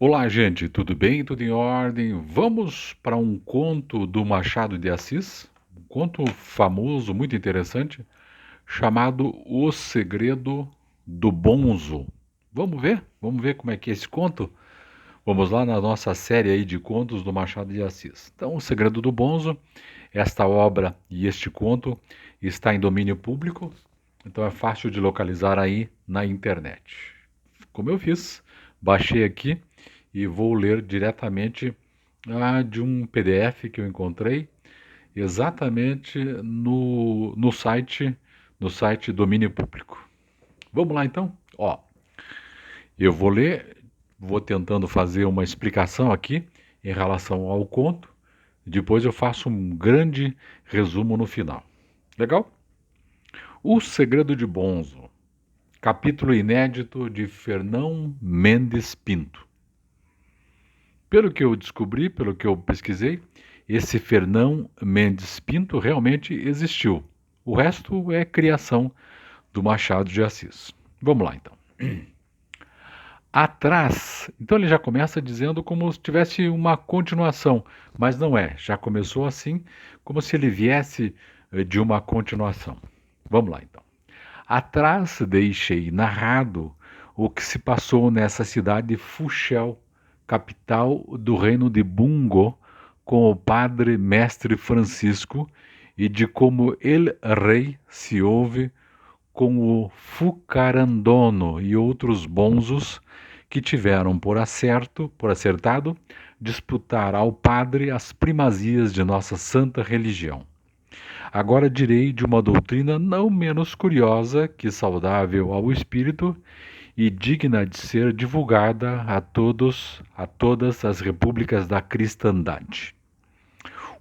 Olá, gente, tudo bem? Tudo em ordem? Vamos para um conto do Machado de Assis, um conto famoso, muito interessante, chamado O Segredo do Bonzo. Vamos ver? Vamos ver como é que é esse conto? Vamos lá na nossa série aí de contos do Machado de Assis. Então, O Segredo do Bonzo, esta obra e este conto está em domínio público, então é fácil de localizar aí na internet. Como eu fiz, baixei aqui e vou ler diretamente de um PDF que eu encontrei exatamente no site domínio público. Vamos lá então? Ó, eu vou ler, vou tentando fazer uma explicação aqui em relação ao conto, depois eu faço um grande resumo no final. Legal? O Segredo de Bonzo, capítulo inédito de Fernão Mendes Pinto. Pelo que eu descobri, pelo que eu pesquisei, esse Fernão Mendes Pinto realmente existiu. O resto é criação do Machado de Assis. Vamos lá então. Atrás, então ele já começa dizendo como se tivesse uma continuação, mas não é. Já começou assim, como se ele viesse de uma continuação. Vamos lá então. Atrás deixei narrado o que se passou nessa cidade de Fuxel, capital do reino de Bungo, com o padre mestre Francisco, e de como ele rei se houve com o Fucarandono e outros bonzos que tiveram por acertado, disputar ao padre as primazias de nossa santa religião. Agora direi de uma doutrina não menos curiosa que saudável ao espírito e digna de ser divulgada a todas as repúblicas da cristandade.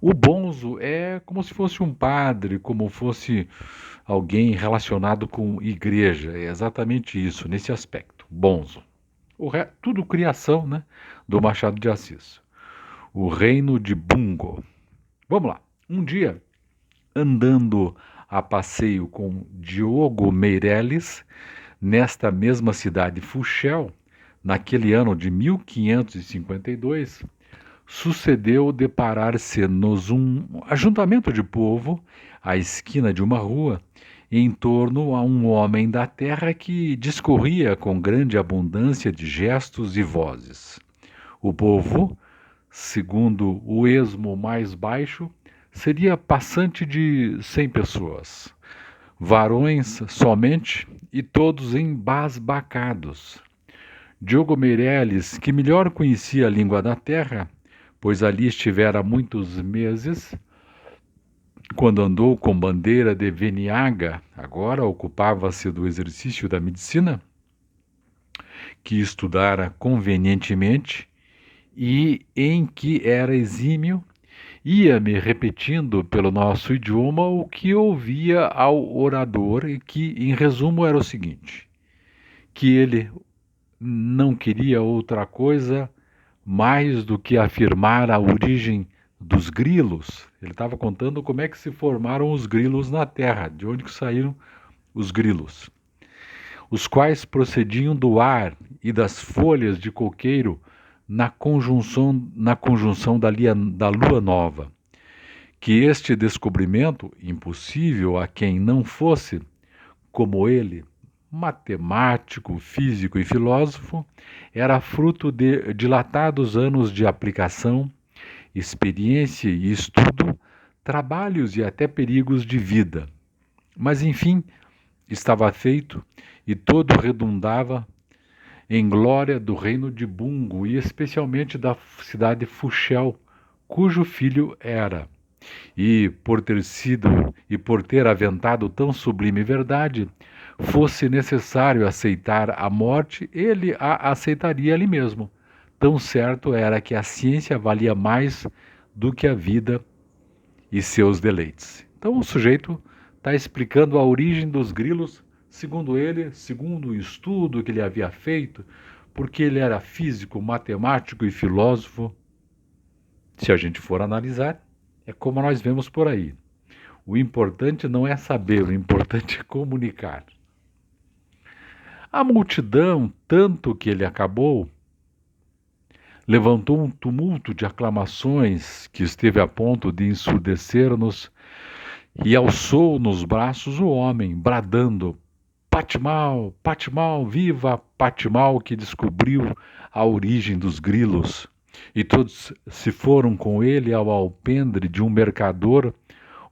O bonzo é como se fosse um padre, como fosse alguém relacionado com igreja. É exatamente isso, nesse aspecto. Bonzo. Tudo criação, né, do Machado de Assis. O reino de Bungo. Vamos lá. Um dia, andando a passeio com Diogo Meireles, nesta mesma cidade Fuxel, naquele ano de 1552, sucedeu deparar-se-nos um ajuntamento de povo à esquina de uma rua, em torno a um homem da terra que discorria com grande abundância de gestos e vozes. O povo, segundo o esmo mais baixo, seria passante de 100 pessoas, varões somente e todos embasbacados. Diogo Meireles, que melhor conhecia a língua da terra, pois ali estivera há muitos meses, quando andou com bandeira de Veniaga, agora ocupava-se do exercício da medicina, que estudara convenientemente e em que era exímio, ia-me repetindo pelo nosso idioma o que ouvia ao orador e que, em resumo, era o seguinte: que ele não queria outra coisa mais do que afirmar a origem dos grilos. Ele estava contando como é que se formaram os grilos na Terra, de onde que saíram os grilos, os quais procediam do ar e das folhas de coqueiro na conjunção da lua nova. Que este descobrimento, impossível a quem não fosse, como ele, matemático, físico e filósofo, era fruto de dilatados anos de aplicação, experiência e estudo, trabalhos e até perigos de vida. Mas, enfim, estava feito e todo redundava em glória do reino de Bungo e especialmente da cidade Fuxel, cujo filho era. Por ter aventado tão sublime verdade, fosse necessário aceitar a morte, ele a aceitaria ali mesmo. Tão certo era que a ciência valia mais do que a vida e seus deleites. Então o sujeito está explicando a origem dos grilos, segundo ele, segundo o estudo que ele havia feito, porque ele era físico, matemático e filósofo. Se a gente for analisar, é como nós vemos por aí. O importante não é saber, o importante é comunicar. A multidão, tanto que ele acabou, levantou um tumulto de aclamações que esteve a ponto de ensurdecer-nos e alçou nos braços o homem, bradando: Patimal, Patimal, viva Patimal que descobriu a origem dos grilos. E todos se foram com ele ao alpendre de um mercador,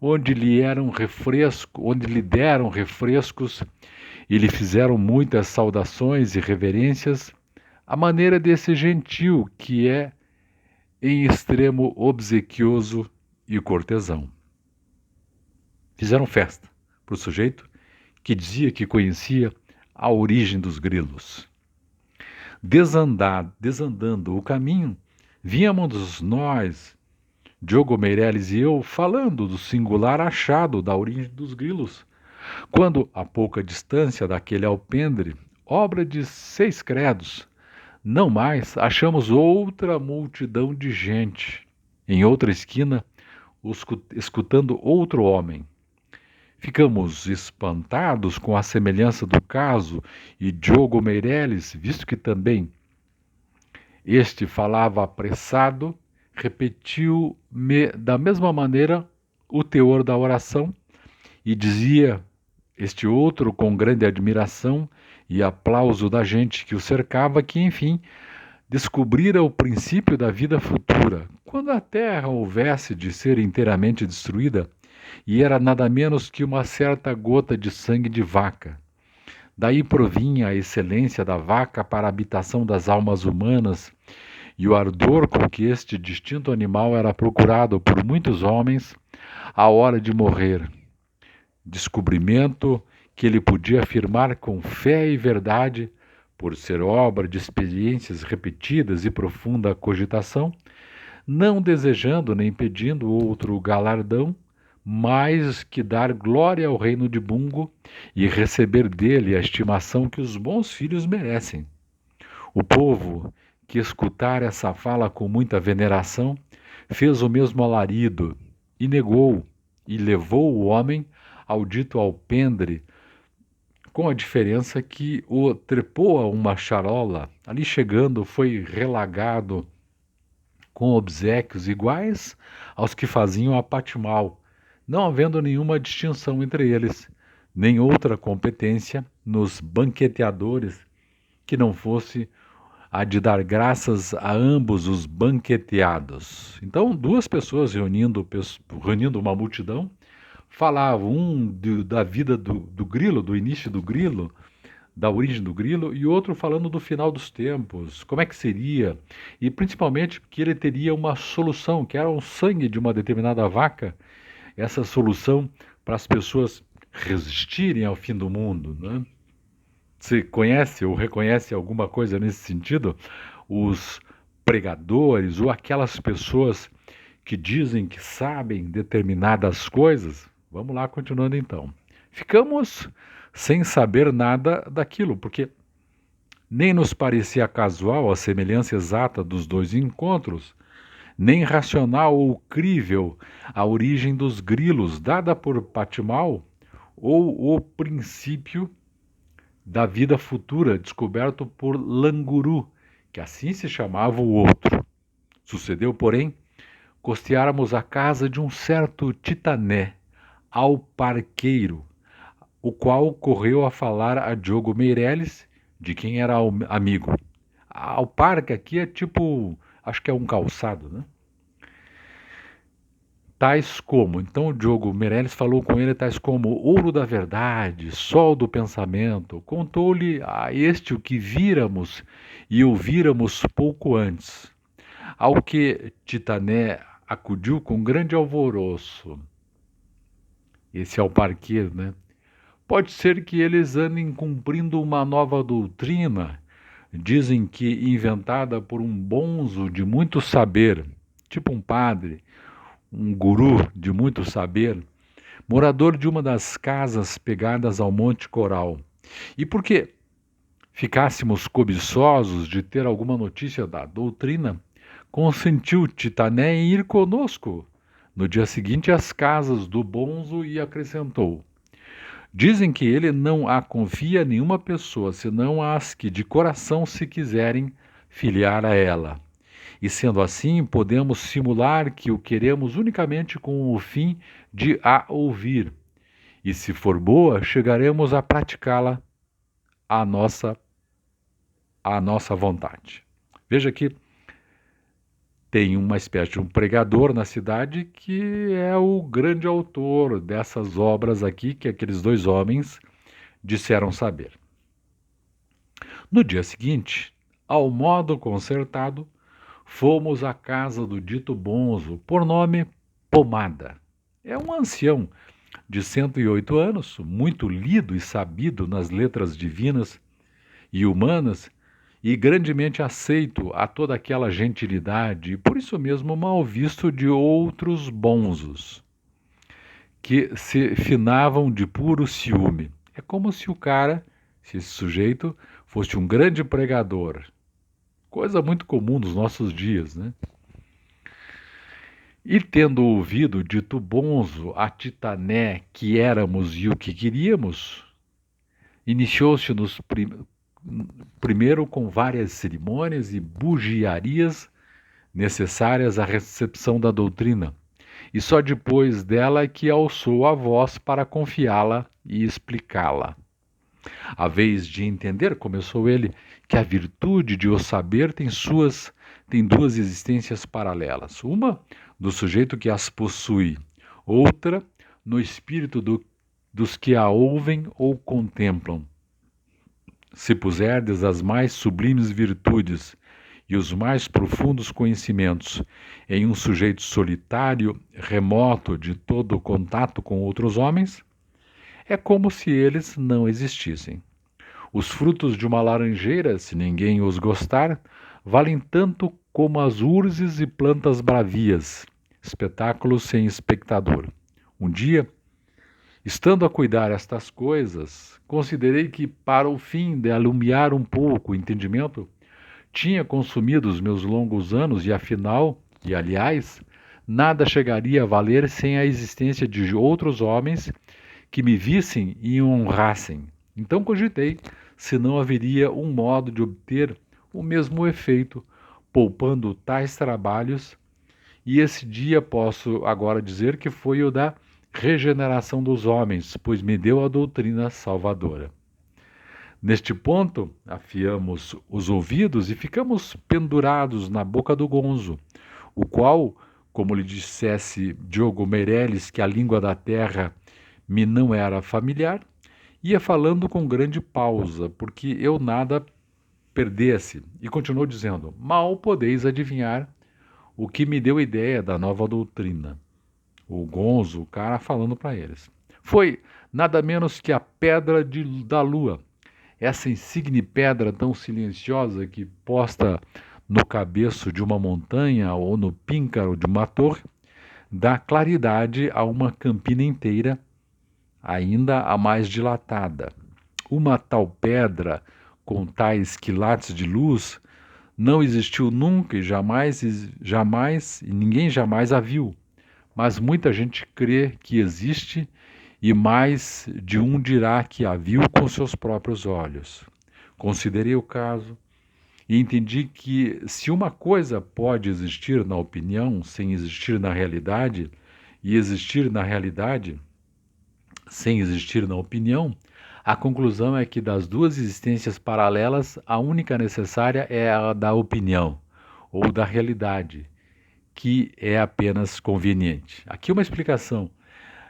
onde lhe deram refrescos e lhe fizeram muitas saudações e reverências, à maneira desse gentil que é em extremo obsequioso e cortesão. Fizeram festa para o sujeito que dizia que conhecia a origem dos grilos. Desandando o caminho, víamos nós, Diogo Meireles e eu, falando do singular achado da origem dos grilos, quando, a pouca distância daquele alpendre, obra de 6 credos, não mais, achamos outra multidão de gente, em outra esquina, escutando outro homem. Ficamos espantados com a semelhança do caso e Diogo Meireles, visto que também este falava apressado, repetiu-me da mesma maneira o teor da oração e dizia este outro com grande admiração e aplauso da gente que o cercava que, enfim, descobrira o princípio da vida futura, quando a terra houvesse de ser inteiramente destruída, e era nada menos que uma certa gota de sangue de vaca. Daí provinha a excelência da vaca para a habitação das almas humanas e o ardor com que este distinto animal era procurado por muitos homens à hora de morrer. Descobrimento que ele podia afirmar com fé e verdade, por ser obra de experiências repetidas e profunda cogitação, não desejando nem pedindo outro galardão, mais que dar glória ao reino de Bungo e receber dele a estimação que os bons filhos merecem. O povo, que escutar essa fala com muita veneração, fez o mesmo alarido e negou e levou o homem ao dito alpendre, com a diferença que o trepou a uma charola, ali chegando foi relagado com obséquios iguais aos que faziam a Patimal, não havendo nenhuma distinção entre eles, nem outra competência nos banqueteadores que não fosse a de dar graças a ambos os banqueteados. Então, duas pessoas reunindo uma multidão, falavam da vida do grilo, do início do grilo, da origem do grilo, e outro falando do final dos tempos, como é que seria, e principalmente que ele teria uma solução, que era o sangue de uma determinada vaca, essa solução para as pessoas resistirem ao fim do mundo, né? Você conhece ou reconhece alguma coisa nesse sentido? Os pregadores ou aquelas pessoas que dizem que sabem determinadas coisas? Vamos lá, continuando então. Ficamos sem saber nada daquilo, porque nem nos parecia casual a semelhança exata dos dois encontros, nem racional ou crível a origem dos grilos dada por Patimal ou o princípio da vida futura descoberto por Languru, que assim se chamava o outro. Sucedeu, porém, costeáramos a casa de um certo Titané, ao parqueiro, o qual correu a falar a Diogo Meireles, de quem era amigo. Ao parque aqui é tipo, acho que é um calçado, né? Tais como, então o Diogo Meireles falou com ele, tais como ouro da verdade, sol do pensamento, contou-lhe a este o que víramos e ouvíramos pouco antes, ao que Titané acudiu com grande alvoroço. Esse é o parqueiro, né? Pode ser que eles andem cumprindo uma nova doutrina, dizem que inventada por um bonzo de muito saber, tipo um padre, um guru de muito saber, morador de uma das casas pegadas ao Monte Coral. E porque ficássemos cobiçosos de ter alguma notícia da doutrina, consentiu Titané em ir conosco no dia seguinte às casas do bonzo e acrescentou: dizem que ele não a confia a nenhuma pessoa, senão as que de coração se quiserem filiar a ela. e sendo assim, podemos simular que o queremos unicamente com o fim de a ouvir, e se for boa, chegaremos a praticá-la à nossa vontade. Veja que tem uma espécie de um pregador na cidade que é o grande autor dessas obras aqui que aqueles dois homens disseram saber. No dia seguinte, ao modo concertado, fomos à casa do dito bonzo, por nome Pomada. É um ancião de 108 anos, muito lido e sabido nas letras divinas e humanas, e grandemente aceito a toda aquela gentilidade, e por isso mesmo mal visto de outros bonzos, que se finavam de puro ciúme. É como se o cara, se esse sujeito, fosse um grande pregador, coisa muito comum nos nossos dias, né? E tendo ouvido dito bonzo a titané que éramos e o que queríamos, iniciou-se-nos primeiro com várias cerimônias e bugiarias necessárias à recepção da doutrina, e só depois dela é que alçou a voz para confiá-la e explicá-la. A vez de entender, começou ele, que a virtude de o saber tem duas existências paralelas. Uma do sujeito que as possui, outra no espírito dos que a ouvem ou contemplam. Se puserdes as mais sublimes virtudes e os mais profundos conhecimentos em um sujeito solitário, remoto de todo contato com outros homens, é como se eles não existissem. Os frutos de uma laranjeira, se ninguém os gostar, valem tanto como as urzes e plantas bravias, espetáculos sem espectador. Um dia, estando a cuidar estas coisas, considerei que, para o fim de alumiar um pouco o entendimento, tinha consumido os meus longos anos e, afinal, e aliás, nada chegaria a valer sem a existência de outros homens que me vissem e honrassem. Então cogitei se não haveria um modo de obter o mesmo efeito, poupando tais trabalhos, e esse dia posso agora dizer que foi o da regeneração dos homens, pois me deu a doutrina salvadora. Neste ponto, afiamos os ouvidos e ficamos pendurados na boca do gonzo, o qual, como lhe dissesse Diogo Meirelles que a língua da terra me não era familiar, ia falando com grande pausa, porque eu nada perdesse, e continuou dizendo: mal podeis adivinhar o que me deu ideia da nova doutrina. O gonzo, o cara falando para eles. Foi nada menos que a pedra da lua, essa insigne pedra tão silenciosa que, posta no cabeço de uma montanha ou no píncaro de uma torre, dá claridade a uma campina inteira, ainda a mais dilatada. Uma tal pedra, com tais quilates de luz, não existiu nunca e e ninguém jamais a viu. Mas muita gente crê que existe e mais de um dirá que a viu com seus próprios olhos. Considerei o caso e entendi que se uma coisa pode existir na opinião sem existir na realidade, e existir na realidade sem existir na opinião, a conclusão é que das duas existências paralelas, a única necessária é a da opinião, ou da realidade, que é apenas conveniente. Aqui uma explicação,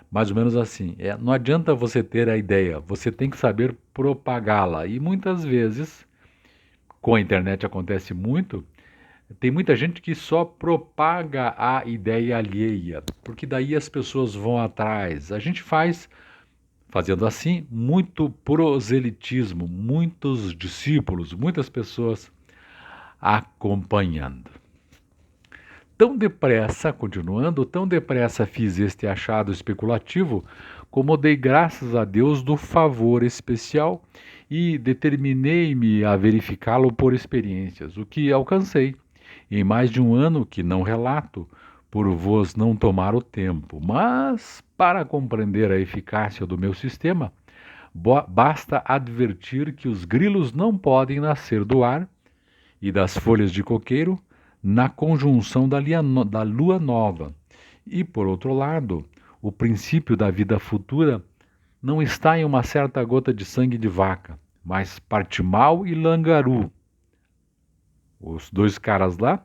mais ou menos assim. Não adianta você ter a ideia, você tem que saber propagá-la. E muitas vezes, com a internet acontece muito, tem muita gente que só propaga a ideia alheia, porque daí as pessoas vão atrás. A gente fazendo assim, muito proselitismo, muitos discípulos, muitas pessoas acompanhando. Tão depressa fiz este achado especulativo, como dei graças a Deus do favor especial e determinei-me a verificá-lo por experiências, o que alcancei em mais de um ano, que não relato, por vos não tomar o tempo, mas para compreender a eficácia do meu sistema, basta advertir que os grilos não podem nascer do ar e das folhas de coqueiro, na conjunção da lua nova. E, por outro lado, o princípio da vida futura não está em uma certa gota de sangue de vaca, mas Partimal e Langaru. Os dois caras lá,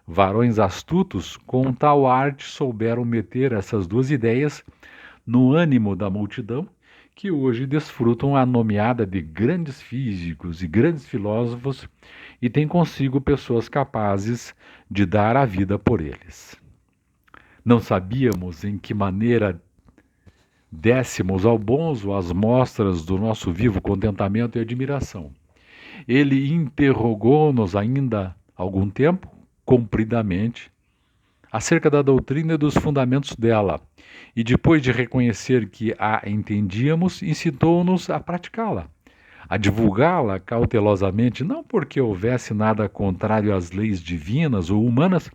varões astutos, com tal arte souberam meter essas duas ideias no ânimo da multidão, que hoje desfrutam a nomeada de grandes físicos e grandes filósofos e tem consigo pessoas capazes de dar a vida por eles. Não sabíamos em que maneira dessemos ao bonzo as mostras do nosso vivo contentamento e admiração. Ele interrogou-nos ainda algum tempo, compridamente, acerca da doutrina e dos fundamentos dela, e depois de reconhecer que a entendíamos, incitou-nos a praticá-la, a divulgá-la cautelosamente, não porque houvesse nada contrário às leis divinas ou humanas,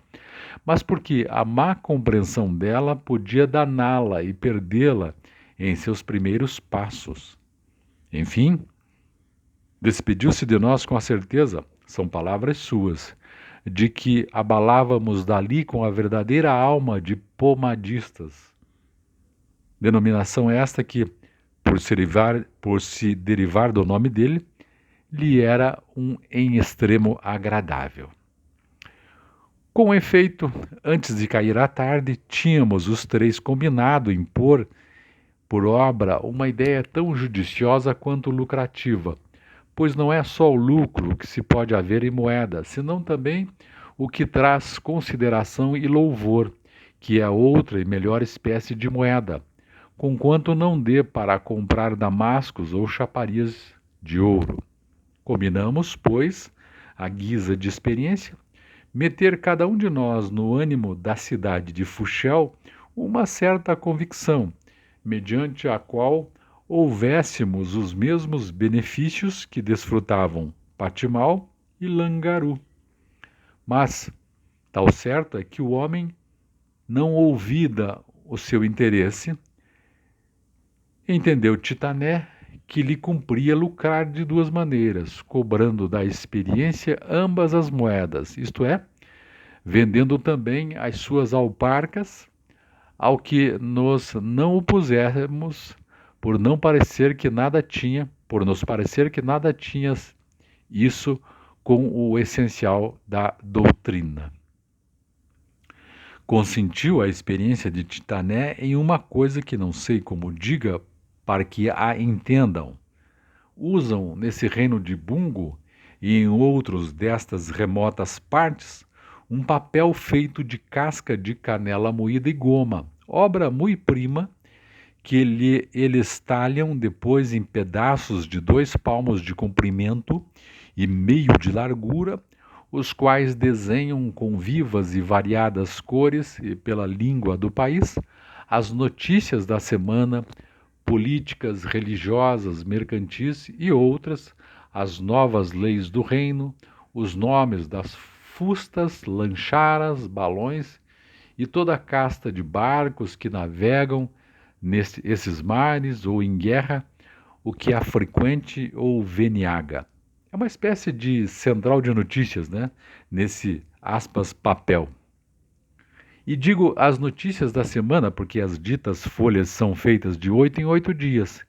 mas porque a má compreensão dela podia daná-la e perdê-la em seus primeiros passos. Enfim, despediu-se de nós com a certeza, são palavras suas, de que abalávamos dali com a verdadeira alma de pomadistas. Denominação esta que, por se derivar do nome dele, lhe era em extremo agradável. Com efeito, antes de cair a tarde, tínhamos os três combinado em pôr por obra uma ideia tão judiciosa quanto lucrativa, pois não é só o lucro que se pode haver em moeda, senão também o que traz consideração e louvor, que é outra e melhor espécie de moeda, conquanto não dê para comprar damascos ou chaparias de ouro. Combinamos, pois, à guisa de experiência, meter cada um de nós no ânimo da cidade de Fuxel uma certa convicção, mediante a qual houvéssemos os mesmos benefícios que desfrutavam Patimal e Langaru. Mas, tal certo é que o homem não ouvida o seu interesse, entendeu Titané que lhe cumpria lucrar de duas maneiras, cobrando da experiência ambas as moedas, isto é, vendendo também as suas alparcas, ao que nos não opusemos, por nos parecer que nada tinha isso com o essencial da doutrina. Consentiu a experiência de Titané em uma coisa que não sei como diga para que a entendam. Usam nesse reino de Bungo e em outros destas remotas partes um papel feito de casca de canela moída e goma, obra muito prima, que eles talham depois em pedaços de 2 palmos de comprimento e meio de largura, os quais desenham com vivas e variadas cores e pela língua do país as notícias da semana, políticas, religiosas, mercantis e outras, as novas leis do reino, os nomes das fustas, lancharas, balões e toda a casta de barcos que navegam nesses mares ou em guerra, o que a frequente ou veniaga. É uma espécie de central de notícias, né? Nesse, aspas, papel. E digo as notícias da semana porque as ditas folhas são feitas de 8 em 8 dias,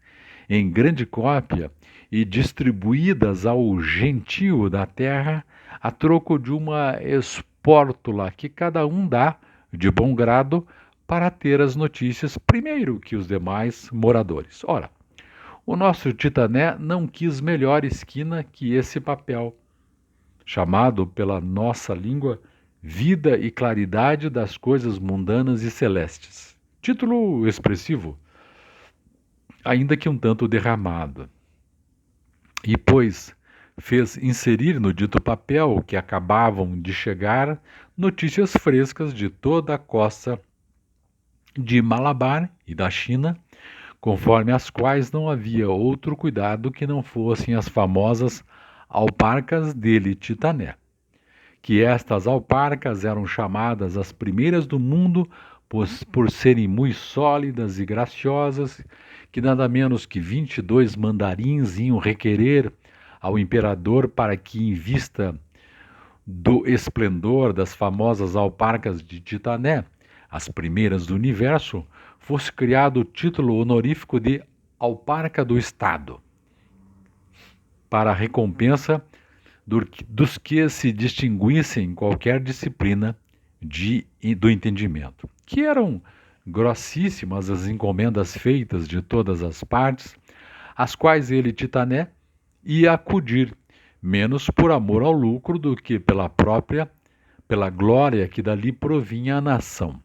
em grande cópia e distribuídas ao gentio da terra a troco de uma espórtula que cada um dá, de bom grado, para ter as notícias primeiro que os demais moradores. Ora, o nosso Titané não quis melhor esquina que esse papel, chamado pela nossa língua Vida e Claridade das Coisas Mundanas e Celestes. Título expressivo, ainda que um tanto derramado. E, pois, fez inserir no dito papel que acabavam de chegar notícias frescas de toda a costa de Malabar e da China, conforme as quais não havia outro cuidado que não fossem as famosas alparcas dele Titané. Que estas alparcas eram chamadas as primeiras do mundo por serem muito sólidas e graciosas, que nada menos que 22 mandarins iam requerer ao imperador para que invista do esplendor das famosas alparcas de Titané, as primeiras do universo, fosse criado o título honorífico de Alparca do Estado, para a recompensa dos que se distinguissem em qualquer disciplina do entendimento, que eram grossíssimas as encomendas feitas de todas as partes, às quais ele, Titané, ia acudir, menos por amor ao lucro do que pela glória que dali provinha à nação,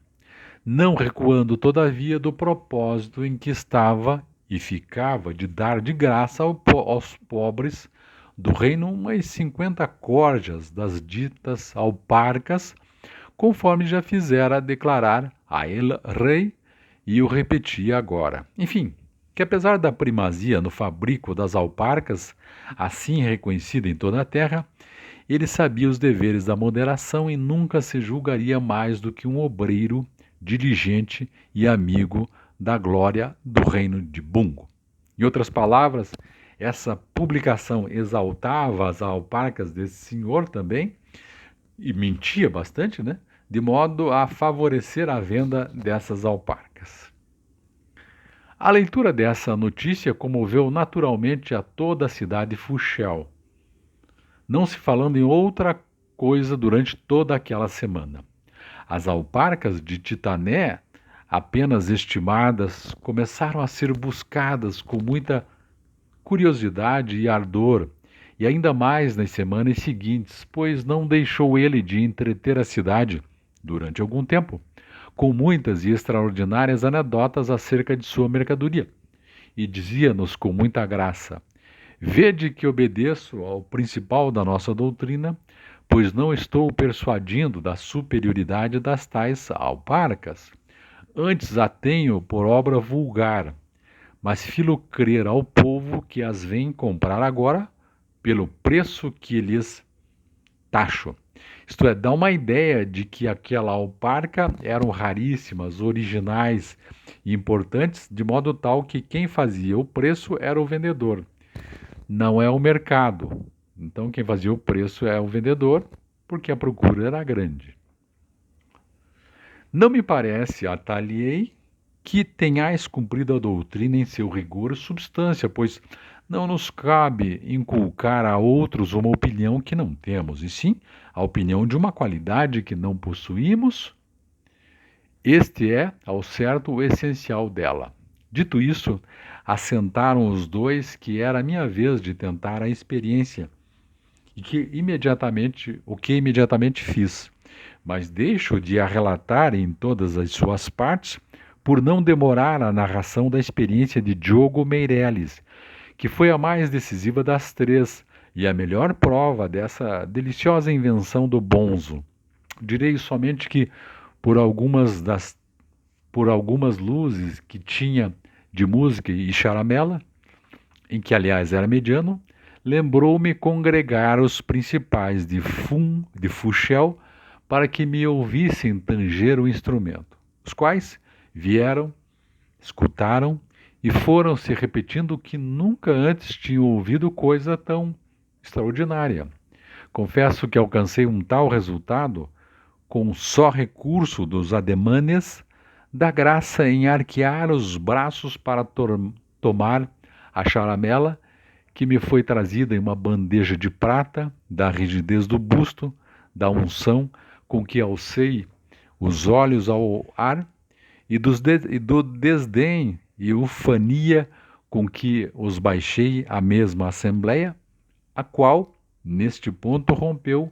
não recuando, todavia, do propósito em que estava e ficava de dar de graça aos pobres do reino umas 50 corjas das ditas alparcas, conforme já fizera declarar a ele rei e o repetia agora. Enfim, que apesar da primazia no fabrico das alparcas, assim reconhecida em toda a terra, ele sabia os deveres da moderação e nunca se julgaria mais do que um obreiro, diligente e amigo da glória do reino de Bungo. Em outras palavras, essa publicação exaltava as alparcas desse senhor também, e mentia bastante, né? De modo a favorecer a venda dessas alparcas. A leitura dessa notícia comoveu naturalmente a toda a cidade de Fuchel, não se falando em outra coisa durante toda aquela semana. As alparcas de Titané, apenas estimadas, começaram a ser buscadas com muita curiosidade e ardor, e ainda mais nas semanas seguintes, pois não deixou ele de entreter a cidade, durante algum tempo, com muitas e extraordinárias anedotas acerca de sua mercadoria, e dizia-nos com muita graça: vede que obedeço ao principal da nossa doutrina, pois não estou persuadindo da superioridade das tais alparcas. Antes a tenho por obra vulgar, mas filo crer ao povo que as vem comprar agora pelo preço que lhes taxo. Isto é, dá uma ideia de que aquela alparca eram raríssimas, originais e importantes, de modo tal que quem fazia o preço era o vendedor, não é o mercado. Então quem fazia o preço é o vendedor, porque a procura era grande. Não me parece, ataliei, que tenhais cumprido a doutrina em seu rigor e substância, pois não nos cabe inculcar a outros uma opinião que não temos, e sim a opinião de uma qualidade que não possuímos. Este é, ao certo, o essencial dela. Dito isso, assentaram os dois que era a minha vez de tentar a experiência, e que imediatamente fiz, mas deixo de a relatar em todas as suas partes, por não demorar a narração da experiência de Diogo Meirelles, que foi a mais decisiva das três e a melhor prova dessa deliciosa invenção do bonzo. Direi somente que, por algumas luzes que tinha de música e charamela, em que aliás era mediano, lembrou-me congregar os principais de Fuchel para que me ouvissem tanger o instrumento, os quais vieram, escutaram e foram se repetindo que nunca antes tinham ouvido coisa tão extraordinária. Confesso que alcancei um tal resultado com só recurso dos ademanes da graça em arquear os braços para tomar a charamela que me foi trazida em uma bandeja de prata, da rigidez do busto, da unção com que alcei os olhos ao ar e do desdém e ufania com que os baixei à mesma assembleia, a qual, neste ponto, rompeu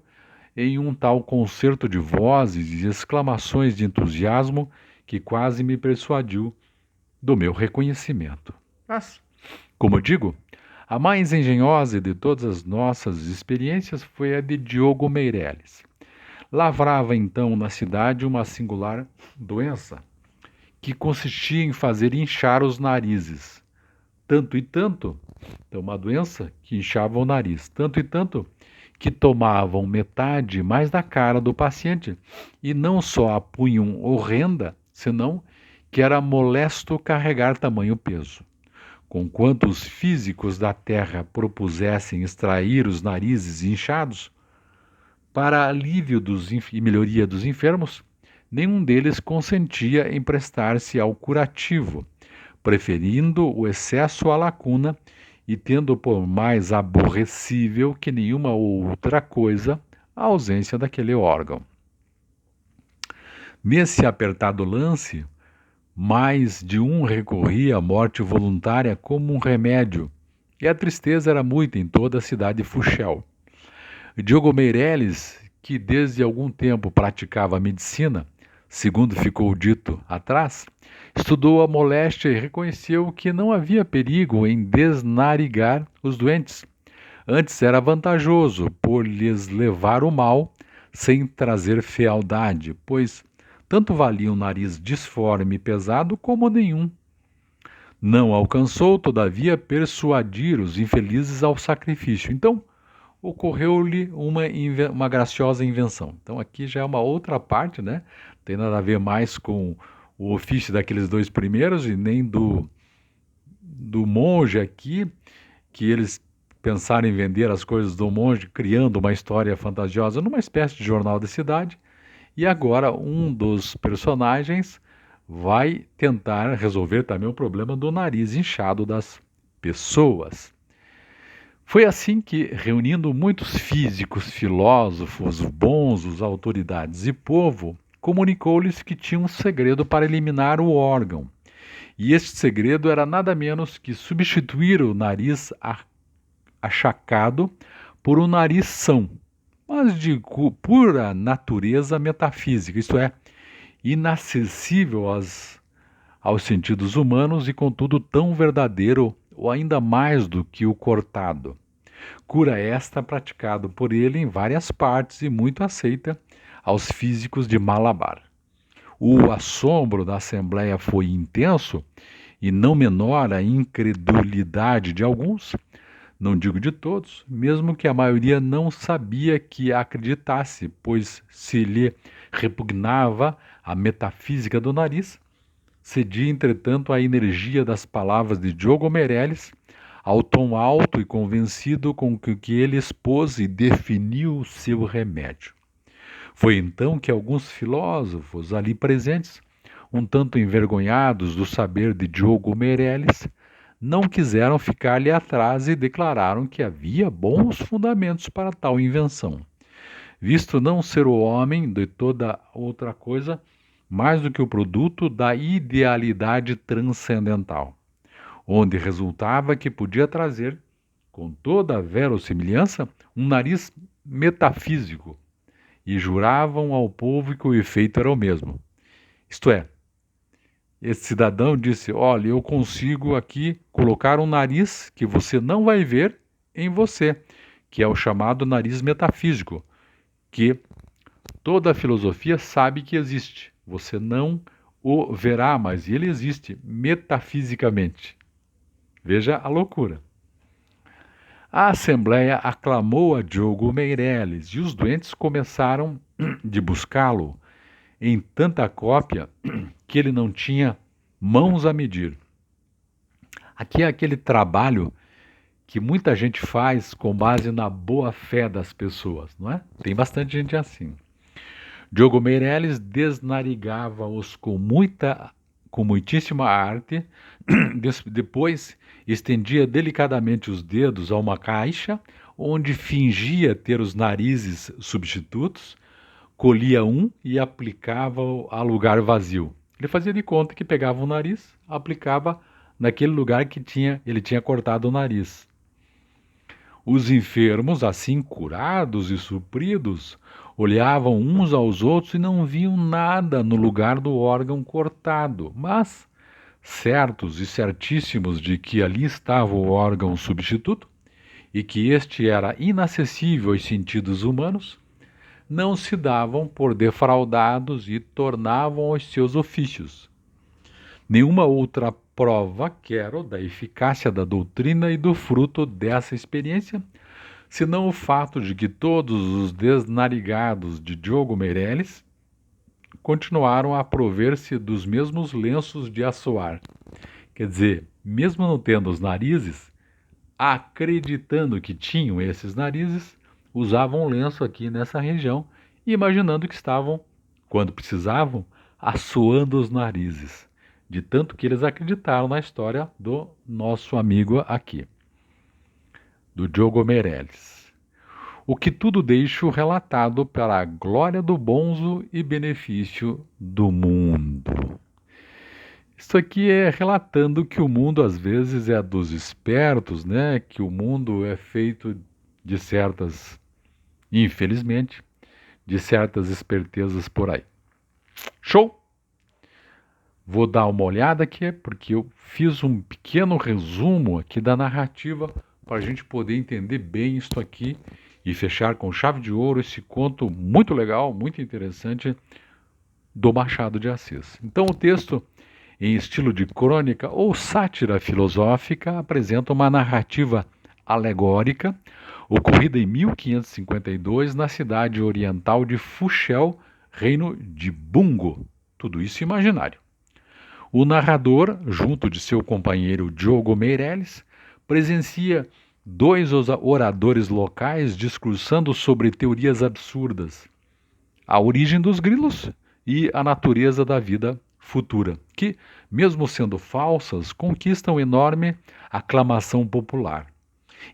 em um tal concerto de vozes e exclamações de entusiasmo que quase me persuadiu do meu reconhecimento. Mas, como digo, a mais engenhosa de todas as nossas experiências foi a de Diogo Meirelles. Lavrava então na cidade uma singular doença, que consistia em fazer inchar os narizes. Tanto e tanto, então uma doença que inchava o nariz, tanto e tanto, que tomavam metade mais da cara do paciente, e não só a punham horrenda, senão que era molesto carregar tamanho peso. Conquanto os físicos da terra propusessem extrair os narizes inchados, Para alívio e melhoria dos enfermos, nenhum deles consentia em prestar-se ao curativo, preferindo o excesso à lacuna e tendo por mais aborrecível que nenhuma outra coisa a ausência daquele órgão. Nesse apertado lance, mais de um recorria à morte voluntária como um remédio, e a tristeza era muita em toda a cidade de Fuchel. Diogo Meireles, que desde algum tempo praticava a medicina, segundo ficou dito atrás, estudou a moléstia e reconheceu que não havia perigo em desnarigar os doentes. Antes era vantajoso por lhes levar o mal sem trazer fealdade, pois tanto valia um nariz disforme e pesado como nenhum. Não alcançou, todavia, persuadir os infelizes ao sacrifício. Então, ocorreu-lhe uma graciosa invenção. Então, aqui já é uma outra parte, né? Tem nada a ver mais com o ofício daqueles dois primeiros e nem do monge aqui, que eles pensaram em vender as coisas do monge, criando uma história fantasiosa numa espécie de jornal da cidade. E agora um dos personagens vai tentar resolver também o problema do nariz inchado das pessoas. Foi assim que, reunindo muitos físicos, filósofos, bonzos, autoridades e povo, comunicou-lhes que tinha um segredo para eliminar o órgão. E este segredo era nada menos que substituir o nariz achacado por um nariz são, mas de pura natureza metafísica, isto é, inacessível aos sentidos humanos e, contudo, tão verdadeiro ou ainda mais do que o cortado. Cura esta praticado por ele em várias partes e muito aceita aos físicos de Malabar. O assombro da Assembleia foi intenso e não menor a incredulidade de alguns, não digo de todos, mesmo que a maioria não sabia que acreditasse, pois se lhe repugnava a metafísica do nariz, cedia, entretanto, à energia das palavras de Diogo Meireles, ao tom alto e convencido com que ele expôs e definiu o seu remédio. Foi então que alguns filósofos ali presentes, um tanto envergonhados do saber de Diogo Meireles, não quiseram ficar-lhe atrás e declararam que havia bons fundamentos para tal invenção, visto não ser o homem de toda outra coisa mais do que o produto da idealidade transcendental, onde resultava que podia trazer, com toda a verossimilhança, um nariz metafísico, e juravam ao povo que o efeito era o mesmo. Isto é, esse cidadão disse: olha, eu consigo aqui colocar um nariz que você não vai ver em você, que é o chamado nariz metafísico, que toda a filosofia sabe que existe. Você não o verá, mas ele existe metafisicamente. Veja a loucura. A Assembleia aclamou a Diogo Meireles e os doentes começaram de buscá-lo em tanta cópia que ele não tinha mãos a medir. Aqui é aquele trabalho que muita gente faz com base na boa-fé das pessoas, não é? Tem bastante gente assim. Diogo Meireles desnarigava-os com muitíssima arte, depois estendia delicadamente os dedos a uma caixa, onde fingia ter os narizes substitutos, colhia um e aplicava-o a lugar vazio. Ele fazia de conta que pegava o nariz, aplicava naquele lugar que ele tinha cortado o nariz. Os enfermos, assim curados e supridos, olhavam uns aos outros e não viam nada no lugar do órgão cortado, mas, certos e certíssimos de que ali estava o órgão substituto e que este era inacessível aos sentidos humanos, não se davam por defraudados e tornavam aos seus ofícios. Nenhuma outra prova quero da eficácia da doutrina e do fruto dessa experiência, senão o fato de que todos os desnarigados de Diogo Meireles continuaram a prover-se dos mesmos lenços de assoar. Quer dizer, mesmo não tendo os narizes, acreditando que tinham esses narizes, usavam lenço aqui nessa região, imaginando que estavam, quando precisavam, assoando os narizes, de tanto que eles acreditaram na história do nosso amigo aqui, do Diogo Meirelles. O que tudo deixo relatado para a glória do bonzo e benefício do mundo. Isso aqui é relatando que o mundo às vezes é dos espertos, né? Que o mundo é feito de certas, infelizmente, de certas espertezas por aí. Show? Vou dar uma olhada aqui, porque eu fiz um pequeno resumo aqui da narrativa para a gente poder entender bem isso aqui e fechar com chave de ouro esse conto muito legal, muito interessante do Machado de Assis. Então o texto, em estilo de crônica ou sátira filosófica, apresenta uma narrativa alegórica ocorrida em 1552 na cidade oriental de Fuxel, reino de Bungo. Tudo isso imaginário. O narrador, junto de seu companheiro Diogo Meirelles, presencia dois oradores locais discursando sobre teorias absurdas, a origem dos grilos e a natureza da vida futura, que, mesmo sendo falsas, conquistam enorme aclamação popular.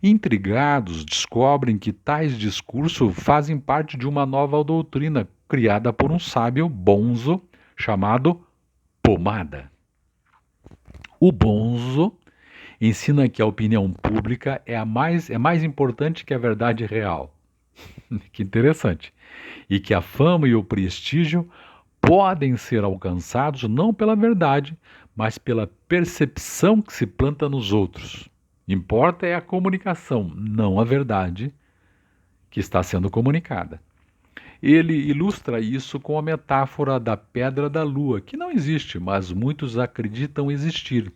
Intrigados, descobrem que tais discursos fazem parte de uma nova doutrina criada por um sábio bonzo chamado Pomada. O bonzo ensina que a opinião pública é mais importante que a verdade real. Que interessante. E que a fama e o prestígio podem ser alcançados não pela verdade, mas pela percepção que se planta nos outros. Importa é a comunicação, não a verdade que está sendo comunicada. Ele ilustra isso com a metáfora da pedra da lua, que não existe, mas muitos acreditam existir.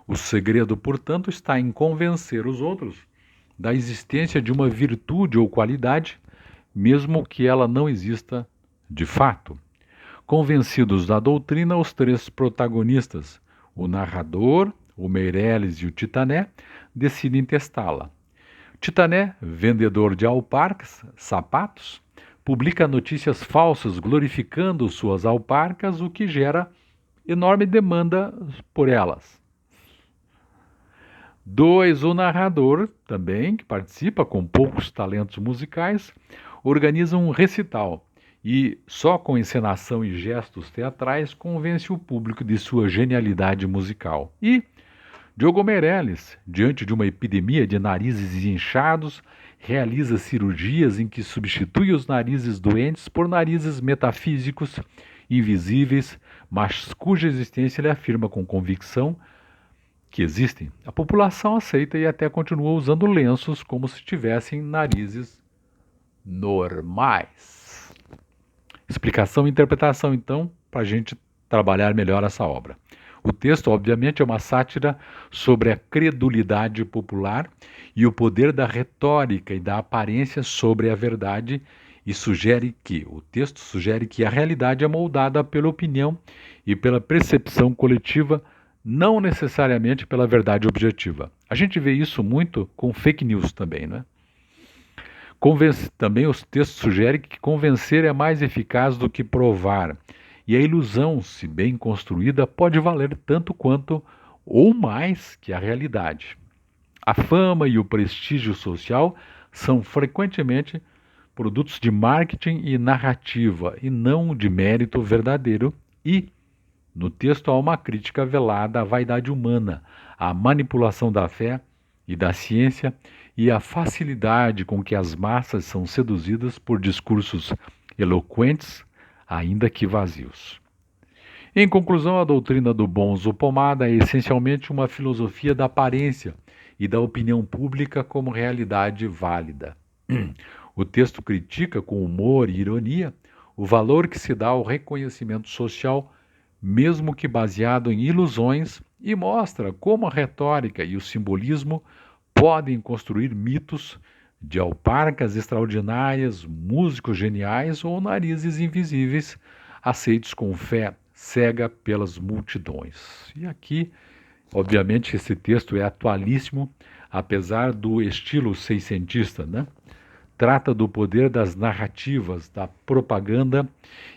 O segredo, portanto, está em convencer os outros da existência de uma virtude ou qualidade, mesmo que ela não exista de fato. Convencidos da doutrina, os três protagonistas, o narrador, o Meirelles e o Titané, decidem testá-la. Titané, vendedor de alparcas, sapatos, publica notícias falsas glorificando suas alparcas, o que gera enorme demanda por elas. 2. O narrador, também, que participa com poucos talentos musicais, organiza um recital e, só com encenação e gestos teatrais, convence o público de sua genialidade musical. E Diogo Meirelles, diante de uma epidemia de narizes inchados, realiza cirurgias em que substitui os narizes doentes por narizes metafísicos, invisíveis, mas cuja existência ele afirma com convicção que existem. A população aceita e até continua usando lenços como se tivessem narizes normais. Explicação e interpretação, então, para a gente trabalhar melhor essa obra. O texto, obviamente, é uma sátira sobre a credulidade popular e o poder da retórica e da aparência sobre a verdade e o texto sugere que a realidade é moldada pela opinião e pela percepção coletiva, não necessariamente pela verdade objetiva. A gente vê isso muito com fake news também, né? Também os textos sugerem que convencer é mais eficaz do que provar. E a ilusão, se bem construída, pode valer tanto quanto ou mais que a realidade. A fama e o prestígio social são frequentemente produtos de marketing e narrativa, e não de mérito verdadeiro. E, no texto, há uma crítica velada à vaidade humana, à manipulação da fé e da ciência e à facilidade com que as massas são seduzidas por discursos eloquentes, ainda que vazios. Em conclusão, a doutrina do bonzo pomada é essencialmente uma filosofia da aparência e da opinião pública como realidade válida. O texto critica, com humor e ironia, o valor que se dá ao reconhecimento social, mesmo que baseado em ilusões, e mostra como a retórica e o simbolismo podem construir mitos de alparcas extraordinárias, músicos geniais ou narizes invisíveis, aceitos com fé cega pelas multidões. E aqui, obviamente, esse texto é atualíssimo, apesar do estilo seiscentista, né? trata do poder das narrativas, da propaganda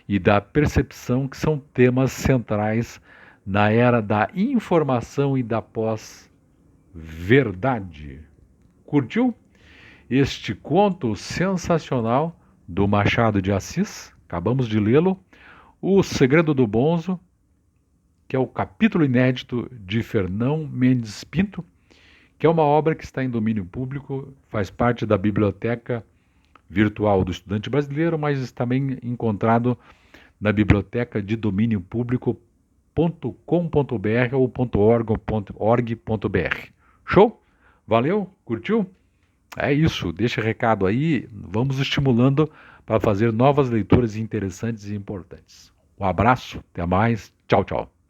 e da percepção, que são temas centrais na era da informação e da pós-verdade. Curtiu este conto sensacional do Machado de Assis? Acabamos de lê-lo. O Segredo do Bonzo, que é o capítulo inédito de Fernão Mendes Pinto, que é uma obra que está em domínio público, faz parte da biblioteca virtual do estudante brasileiro, mas está também encontrado na biblioteca de domínio público.com.br ou .org.br. Show? Valeu? Curtiu? É isso, deixa recado aí, vamos estimulando para fazer novas leituras interessantes e importantes. Um abraço, até mais, tchau, tchau.